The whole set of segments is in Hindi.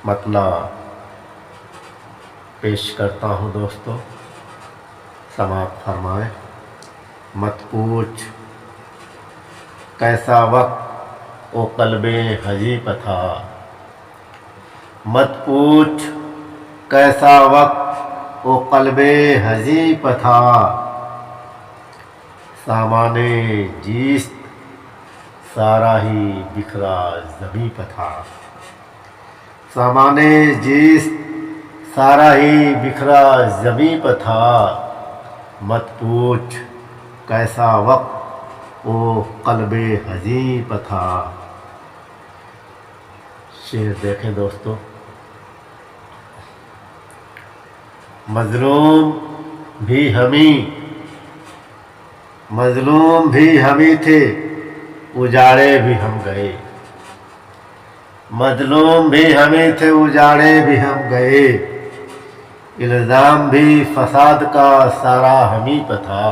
मतला पेश करता हूँ दोस्तों, समाप्त फरमाएं। मत पूछ कैसा वक्त ओ कल्बे हजीब था, मत पूछ कैसा वक्त ओ कल्बे हजीब था। सामाने जीस्त सारा ही बिखरा ज़मीं पर था, सामाने जीस्त सारा ही बिखरा ज़मीं पर था। मत पूछ कैसा वक्त ओ कल्बे हजीब था। शेर देखें दोस्तों, मजलूम भी हमी थे, उजाड़े भी हम गए। मजलूम भी हमी थे, उजाड़े भी हम गए। इल्ज़ाम भी फसाद का सारा हमी पर था,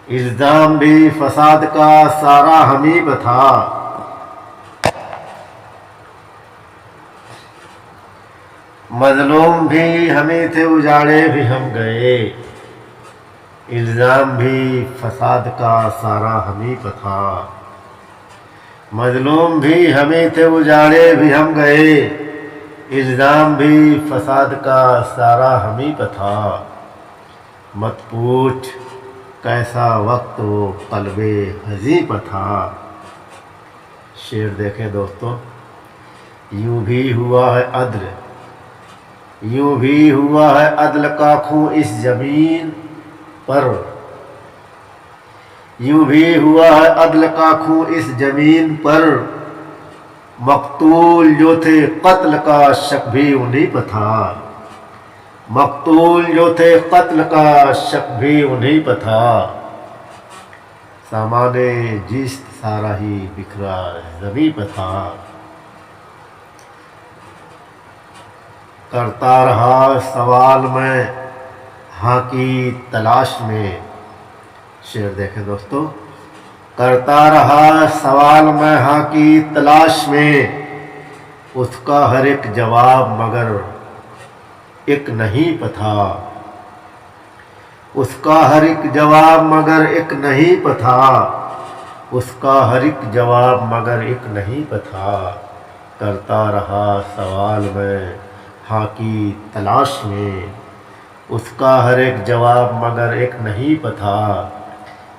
इल्ज़ाम भी फसाद का सारा हमी पर था। मजलूम भी हमी थे, उजाड़े भी हम गए। इल्ज़ाम भी फसाद का सारा हमी पर था। मजलूम भी हमी थे, उजाड़े भी हम गए। इल्ज़ाम भी फसाद का सारा हमी पर था। मत पूछ कैसा वक्त वो कल्बे हज़ी पर था। शेर देखें दोस्तों, यूं भी हुआ है अदल, यूं भी हुआ है अदल का खूं इस ज़मीन पर। यूं भी हुआ है अदल का खूं इस ज़मीन पर। मकतूल जो थे कत्ल का शक भी उन्हीं पर था, मकतूल जो थे कत्ल का शक भी उन्हीं पर था। सामाने जिस्त सारा ही बिखरा ज़मीं पर था। करता रहा सवाल मैं हाँ की तलाश में। शेर देखें दोस्तों, करता रहा सवाल मैं हाँ की तलाश में। उसका हर एक जवाब मगर एक नहीं पर था, उसका हर एक जवाब मगर एक नहीं पर था। उसका हर एक जवाब मगर एक नहीं पर था। करता रहा सवाल मैं हाँ की तलाश में। उसका हर एक जवाब मगर एक नहीं पर था।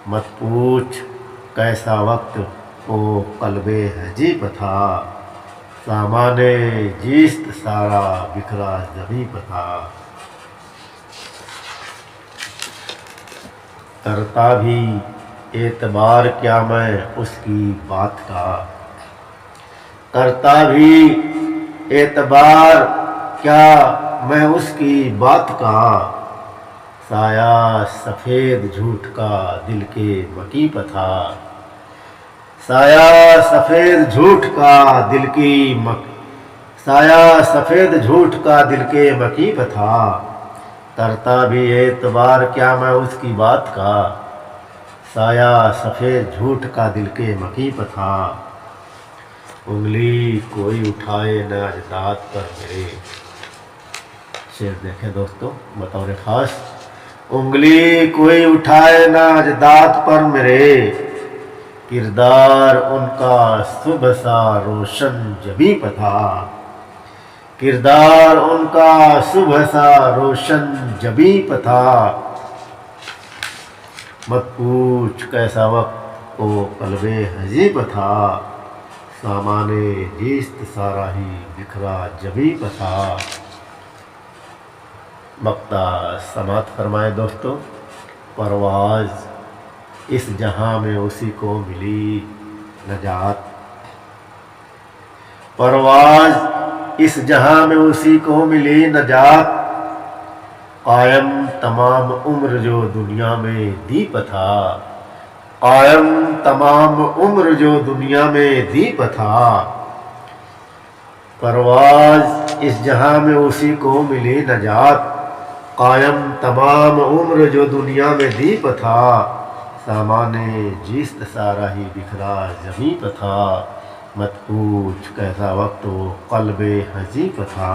मत पूछ कैसा वक्त ओ कल्बे हजीब था। सामाने जीस्त सारा बिखरा ज़मीं पर था। करता भी एतबार क्या मैं उसकी बात का, करता भी एतबार क्या मैं उसकी बात का। साया सफ़ेद झूठ का दिल के मकी पर था, साया सफ़ेद झूठ का दिल की साया सफ़ेद झूठ का दिल के मकी पर था। करता भी एतबार क्या मैं उसकी बात का। साया सफ़ेद झूठ का दिल के मकी पर था। उंगली कोई उठाए न अजदाद पर मेरे। शेर देखें दोस्तों बतौर ख़ास, उंगली कोई उठाए न अजदाद पर मेरे। किरदार उनका सुबह सा रोशन जबी पर था, किरदार उनका सुबह सा रोशन जबी पर था। मत पूछ कैसा वक्त ओ कल्बे हजीब था। सामाने जीस्त सारा ही बिखरा जबी पर था। मक्ता समात फरमाए दोस्तों, परवाज़ इस जहां में उसी को मिली नजात। परवाज़ इस जहां में उसी को मिली नजात। कायम तमाम उम्र जो दुनिया में दीप था, कायम तमाम उम्र जो दुनिया में दीप था। परवाज़ इस जहां में उसी को मिली नजात। कायम तमाम उम्र जो दुनिया में दीप था। सामाने जिस्त सारा ही बिखरा ज़मीं पर था। मत पूछ कैसा वक्त वो क़ल्बे हजीब था।